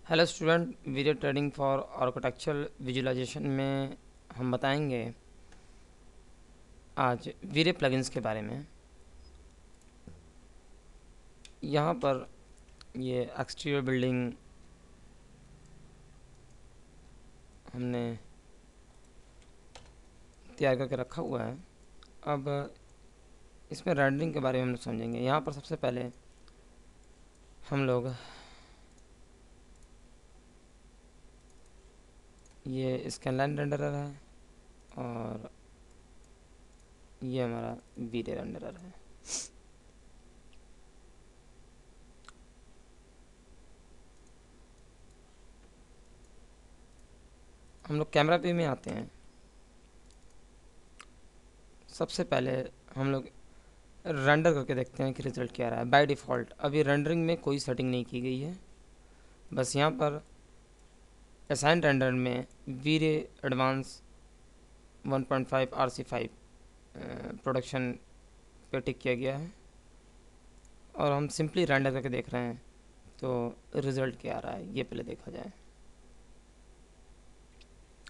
Hello student, video trading for architectural visualization में हम बताएंगे आज वीडियो प्लगइन्स के बारे में। यहाँ पर ये एक्सटीरियर बिल्डिंग हमने तैयार करके रखा हुआ है। अब इसमें रेंडरिंग के बारे में हम लोग समझेंगे। यहाँ पर सबसे पहले हम लोग ये स्कैनलाइन रेंडरर है और ये हमारा वीडियो रेंडरर है। हम लोग कैमरा व्यू में आते हैं। सबसे पहले हम लोग रेंडर करके देखते हैं कि रिज़ल्ट क्या रहा है। बाय डिफ़ॉल्ट अभी रेंडरिंग में कोई सेटिंग नहीं की गई है, बस यहाँ पर असाइन रेंडर में वीरे एडवांस 1.5 RC5 प्रोडक्शन पे टिक किया गया है और हम सिंपली रेंडर करके देख रहे हैं तो रिज़ल्ट क्या आ रहा है ये पहले देखा जाए।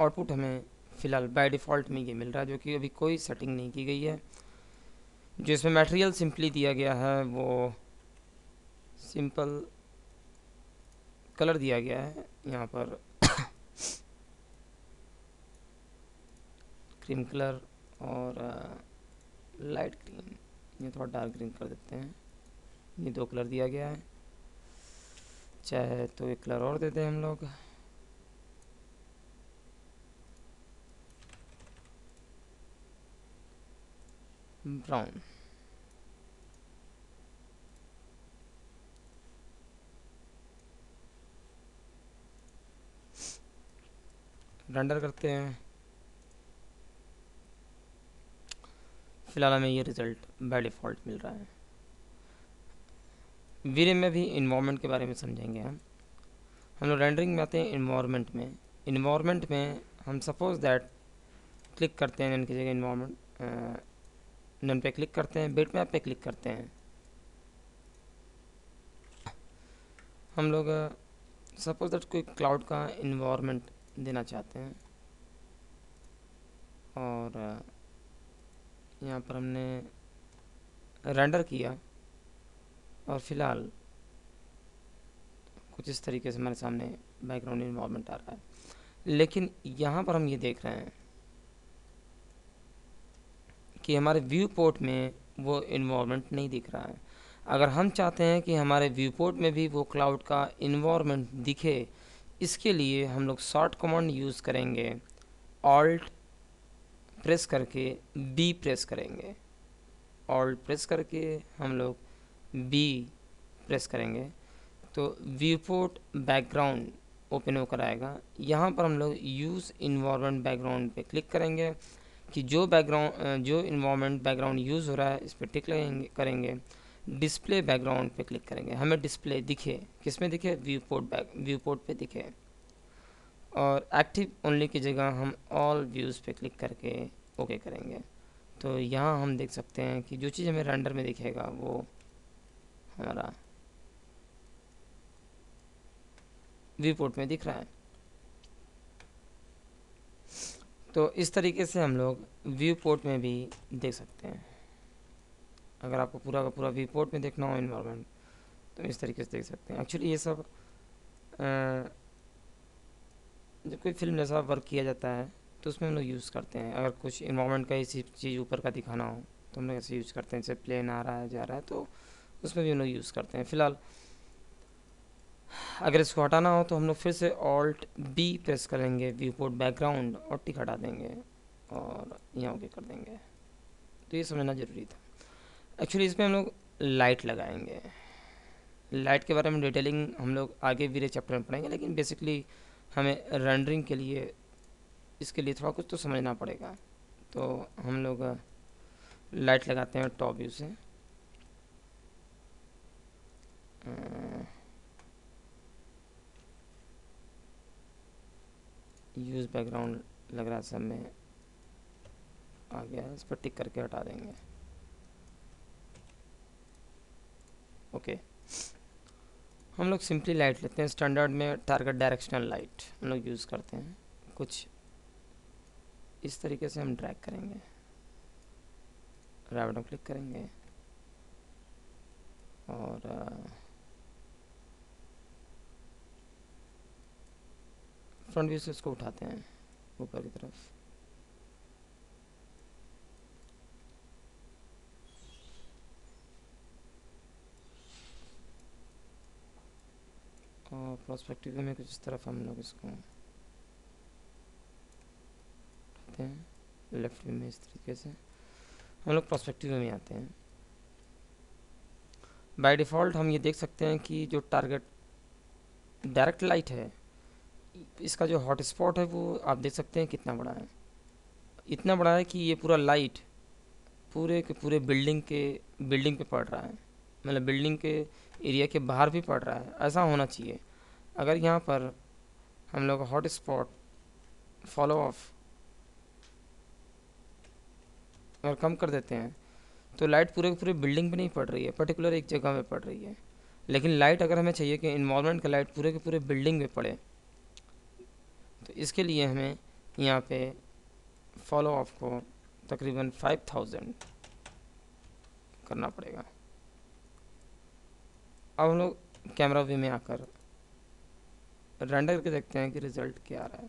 आउटपुट हमें फ़िलहाल बाय डिफ़ॉल्ट में ये मिल रहा है, जो कि अभी कोई सेटिंग नहीं की गई है। जो इसमें मटेरियल सिंपली दिया गया है वो सिंपल कलर दिया गया है। यहाँ पर क्रीम कलर और लाइट ग्रीन, ये थोड़ा डार्क ग्रीन कर देते हैं। ये दो कलर दिया गया है, चाहे तो एक कलर और देते हैं हम लोग। ब्राउन। रेंडर करते हैं। फिलहाल हमें ये रिज़ल्ट बाय डिफ़ॉल्ट मिल रहा है। वीरे में भी इन्वायरमेंट के बारे में समझेंगे हम लोग रेंडरिंग में आते हैं इन्वायरमेंट में। इन्वायरमेंट में हम सपोज दैट क्लिक करते हैं नन की जगह इन्वायरमेंट, नन पे क्लिक करते हैं, बिट मैप पे क्लिक करते हैं। हम लोग सपोज दैट कोई क्लाउड का इन्वायरमेंट देना चाहते हैं और यहाँ पर हमने रेंडर किया और फिलहाल कुछ इस तरीके से हमारे सामने बैकग्राउंड इन्वायरमेंट आ रहा है। लेकिन यहाँ पर हम ये देख रहे हैं कि हमारे व्यू पोर्ट में वो इन्वायरमेंट नहीं दिख रहा है। अगर हम चाहते हैं कि हमारे व्यू पोर्ट में भी वो क्लाउड का इन्वायरमेंट दिखे, इसके लिए हम लोग शॉर्ट कमांड यूज़ करेंगे। ऑल्ट प्रेस करके बी प्रेस करेंगे। ऑल्ट प्रेस करके हम लोग बी प्रेस करेंगे तो व्यू पोर्ट बैकग्राउंड ओपन होकर आएगा। यहाँ पर हम लोग यूज़ इन्वायरमेंट बैकग्राउंड पे क्लिक करेंगे कि जो बैकग्राउंड जो इन्वायरमेंट बैकग्राउंड यूज़ हो रहा है इस पर टिक करेंगे। डिस्प्ले बैकग्राउंड पे क्लिक करेंगे, हमें डिस्प्ले दिखे, किस में दिखे, व्यू पोर्ट पे दिखे। और एक्टिव ओनली की जगह हम ऑल व्यूज़ पे क्लिक करके ओके करेंगे। तो यहाँ हम देख सकते हैं कि जो चीज़ हमें रेंडर में दिखेगा वो हमारा व्यू पोर्ट में दिख रहा है। तो इस तरीके से हम लोग व्यू पोर्ट में भी देख सकते हैं। अगर आपको पूरा का पूरा व्यू पोर्ट में देखना हो इन्वायरमेंट तो इस तरीके से देख सकते हैं। एक्चुअली ये सब जब कोई फिल्म जैसा वर्क किया जाता है तो उसमें हम लोग यूज़ करते हैं। अगर कुछ इन्वायरमेंट का इसी चीज़ ऊपर का दिखाना हो तो हम लोग ऐसे यूज़ करते हैं, जैसे प्लेन आ रहा है जा रहा है तो उसमें भी हम लोग यूज़ करते हैं। फ़िलहाल अगर इसको हटाना हो तो हम लोग फिर से ऑल्ट बी प्रेस करेंगे, व्यू पोर्ट बैकग्राउंड, और टिक हटा देंगे और यहाँ ओके कर देंगे। तो ये समझना ज़रूरी था। एक्चुअली इसमें हम लोग लाइट लगाएंगे। लाइट के बारे में डिटेलिंग हम लोग आगे वीरे चैप्टर में पढ़ेंगे, लेकिन बेसिकली हमें रेंडरिंग के लिए इसके लिए थोड़ा कुछ तो समझना पड़ेगा। तो हम लोग लाइट लगाते हैं टॉप व्यू से। यूज़ बैकग्राउंड लग रहा है सब में आ गया है, इस पर टिक करके हटा देंगे। ओके। हम लोग सिंपली लाइट लेते हैं, स्टैंडर्ड में टारगेट डायरेक्शनल लाइट हम लोग यूज़ करते हैं। कुछ इस तरीके से हम ड्रैग करेंगे, राइट बटन क्लिक करेंगे और फ्रंट व्यू से इसको उठाते हैं ऊपर की तरफ। और प्रोस्पेक्टिव में कुछ इस तरफ हम लोग इसको उठाते हैं, लेफ्ट व्यू में इस तरीके से हम लोग प्रोस्पेक्टिव में आते हैं। बाय डिफ़ॉल्ट हम ये देख सकते हैं कि जो टारगेट डायरेक्ट लाइट है, इसका जो हॉट स्पॉट है वो आप देख सकते हैं कितना बड़ा है। इतना बड़ा है कि ये पूरा लाइट पूरे के पूरे बिल्डिंग पे पड़ रहा है, मतलब बिल्डिंग के एरिया के बाहर भी पड़ रहा है। ऐसा होना चाहिए। अगर यहाँ पर हम लोग हॉट स्पॉट फॉलो ऑफ अगर कम कर देते हैं तो लाइट पूरे के पूरे बिल्डिंग पे नहीं पड़ रही है, पर्टिकुलर एक जगह में पड़ रही है। लेकिन लाइट अगर हमें चाहिए कि इन्वायरमेंट का लाइट पूरे के पूरे बिल्डिंग में पड़े, तो इसके लिए हमें यहाँ पे फॉलो ऑफ को तकरीबन 5000 करना पड़ेगा। अब हम लोग कैमरा व्यू में आकर रेंडर करके देखते हैं कि रिज़ल्ट क्या आ रहा है।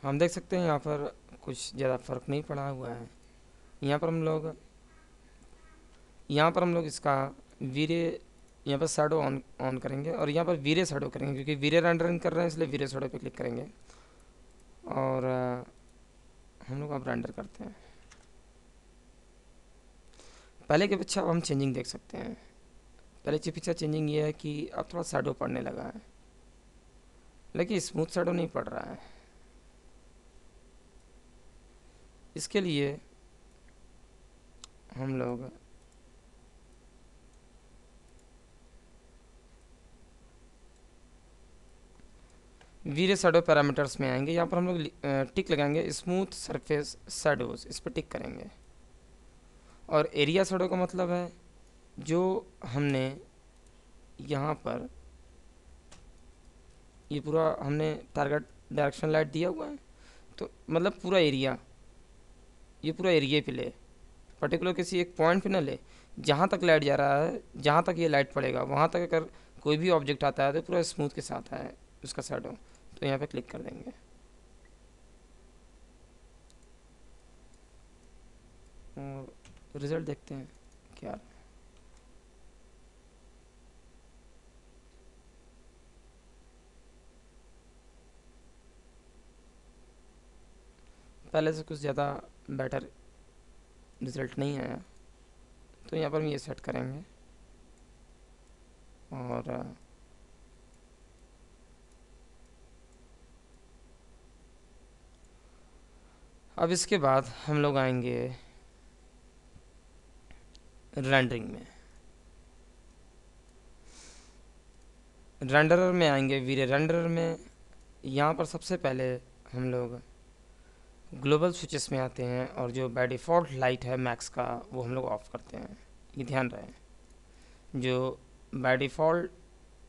हम देख सकते हैं यहाँ पर कुछ ज़्यादा फ़र्क नहीं पड़ा हुआ है। यहाँ पर हम लोग इसका वीरे यहाँ पर शैडो ऑन करेंगे और यहाँ पर वीरे शैडो करेंगे, क्योंकि वीरे रेंडरिंग कर रहे हैं इसलिए वीरे शैडो पे क्लिक करेंगे और हम लोग अब रेंडर करते हैं। पहले के अपेक्षा अब हम चेंजिंग देख सकते हैं। पहले के अपेक्षा चेंजिंग ये है कि अब थोड़ा शैडो पड़ने लगा है, लेकिन स्मूथ शैडो नहीं पड़ रहा है। इसके लिए हम लोग वीरे शैडो पैरामीटर्स में आएंगे। यहाँ पर हम लोग टिक लगाएंगे, स्मूथ सरफेस शैडोज, इस पर टिक करेंगे। और एरिया शैडो का मतलब है जो हमने यहाँ पर ये पूरा हमने टारगेट डायरेक्शन लाइट दिया हुआ है, तो मतलब पूरा एरिया, ये पूरा एरिया पे ले, पर्टिकुलर किसी एक पॉइंट पे ना ले। जहाँ तक लाइट जा रहा है, जहाँ तक ये लाइट पड़ेगा, वहाँ तक अगर कोई भी ऑब्जेक्ट आता है तो पूरा स्मूथ के साथ है उसका शैडो। तो यहाँ पे क्लिक कर देंगे और रिज़ल्ट देखते हैं क्या। पहले से कुछ ज़्यादा बेटर रिज़ल्ट नहीं आया, तो यहाँ पर हम ये सेट करेंगे और अब इसके बाद हम लोग आएंगे रेंडरिंग में। रेंडरर में आएंगे, वीरे रेंडरर में यहाँ पर सबसे पहले हम लोग ग्लोबल स्विचेस में आते हैं और जो बाय डिफ़ॉल्ट लाइट है मैक्स का वो हम लोग ऑफ़ करते हैं। ये ध्यान रहे, जो बाय डिफ़ॉल्ट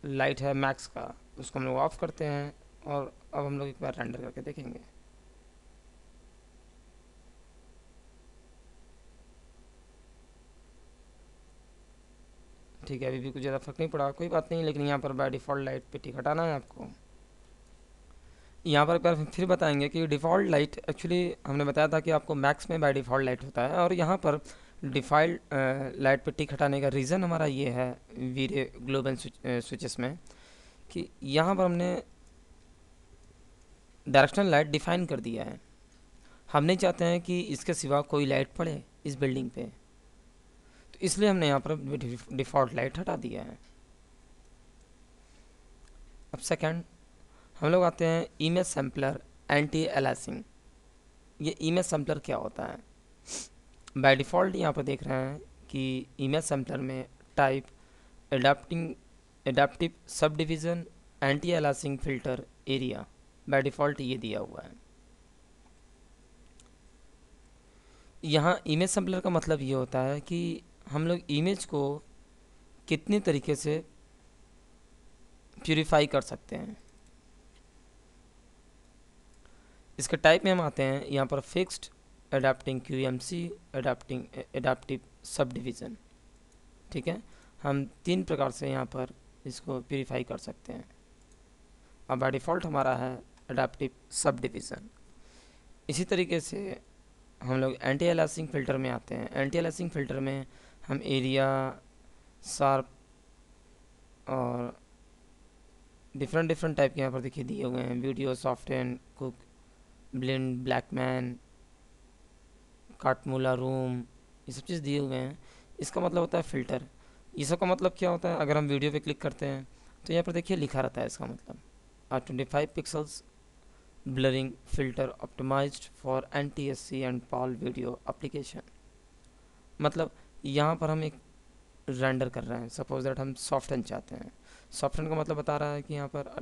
लाइट है मैक्स का उसको हम लोग ऑफ़ करते हैं। और अब हम लोग एक बार रेंडर करके देखेंगे। ठीक है, अभी भी कुछ ज़्यादा फर्क नहीं पड़ा, कोई बात नहीं। लेकिन यहाँ पर बाय डिफ़ॉल्ट लाइट पे टिक हटाना है आपको। यहाँ पर एक बार फिर बताएंगे कि डिफ़ॉल्ट लाइट एक्चुअली हमने बताया था कि आपको मैक्स में बाय डिफ़ॉल्ट लाइट होता है, और यहाँ पर डिफ़ॉल्ट लाइट पे टिक हटाने का रीज़न हमारा ये है वीरे ग्लोबल स्विचेस में कि यहाँ पर हमने डायरेक्शनल लाइट डिफ़ाइन कर दिया है। हम नहीं चाहते हैं कि इसके सिवा कोई लाइट पड़े इस बिल्डिंग पे, तो इसलिए हमने यहाँ पर डिफ़ॉल्ट लाइट हटा दिया है। अब सेकंड हम लोग आते हैं इमेज सैम्पलर एंटी एलाइसिंग। ये इमेज सैम्पलर क्या होता है? बाय डिफ़ॉल्ट यहाँ पर देख रहे हैं कि इमेज सैम्पलर में type adaptive subdivision anti aliasing filter area by default ये दिया हुआ है। यहाँ इमेज सैम्पलर का मतलब ये होता है कि हम लोग इमेज को कितने तरीके से प्यूरिफाई कर सकते हैं। इसके टाइप में हम आते हैं यहाँ पर fixed, adapting QMC, adapting adaptive subdivision. ठीक है, हम 3 प्रकार से यहाँ पर इसको प्यूरिफाई कर सकते हैं। अब बाय डिफ़ॉल्ट हमारा है अडाप्टिव सब डिवीज़न। इसी तरीके से हम लोग एंटी अलियासिंग फ़िल्टर में आते हैं। एंटी अलियासिंग फ़िल्टर में हम एरिया, शार्प और डिफरेंट टाइप के यहाँ पर देखिए दिए हुए हैं, video, software, cook, blend, Blackman, Catmull Rom, ये सब चीज़ दिए हुए हैं। इसका मतलब होता है फ़िल्टर। ये सब का मतलब क्या होता है, अगर हम वीडियो पे क्लिक करते हैं तो यहाँ पर देखिए लिखा रहता है इसका मतलब 25 pixels blurring filter optimized for NTSC and PAL video application. मतलब यहाँ पर हम एक रेंडर कर रहे हैं। सपोज दैट हम सॉफ्टन चाहते हैं। सॉफ्टन का मतलब बता रहा है कि यहाँ पर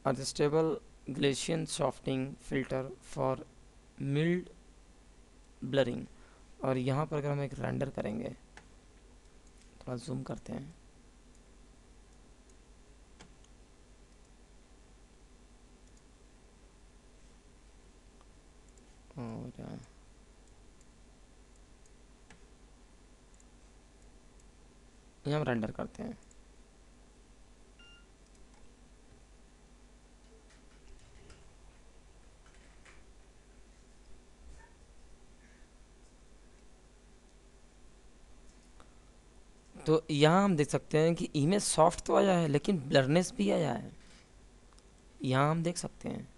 adjustable Gaussian soften filter for mild blurring. और यहाँ पर अगर हम एक रेंडर करेंगे, थोड़ा जूम करते हैं, और यहाँ हम रेंडर करते हैं। तो यहाँ हम देख सकते हैं कि इमेज सॉफ्ट तो आया है लेकिन ब्लरनेस भी आया है। यहाँ हम देख सकते हैं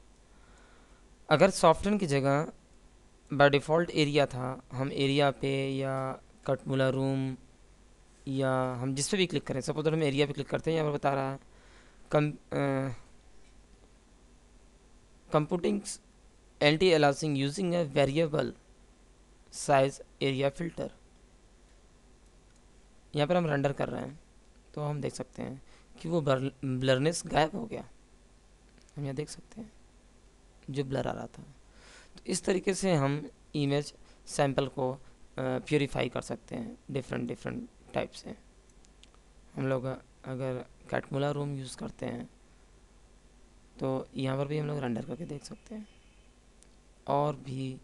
अगर सॉफ्टन की जगह बाय डिफ़ॉल्ट एरिया था, हम एरिया पे या कटमुला रूम या हम जिस पे भी क्लिक करें, सपोज हम एरिया पे क्लिक करते हैं, यहाँ पर बता रहा है कम computing anti aliasing using a variable size area filter. यहाँ पर हम रेंडर कर रहे हैं तो हम देख सकते हैं कि वो ब्लरनेस गायब हो गया। हम यहाँ देख सकते हैं जो ब्लर आ रहा था। तो इस तरीके से हम इमेज सैंपल को प्योरीफाई कर सकते हैं डिफरेंट टाइप से। हम लोग अगर कैटमुला रूम यूज़ करते हैं तो यहाँ पर भी हम लोग रेंडर करके देख सकते हैं। और भी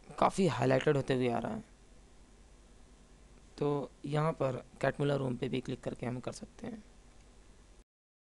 काफ़ी हाईलाइटेड होते हुए आ रहा है, तो यहाँ पर कैटमुला रूम पे भी क्लिक करके हम कर सकते हैं।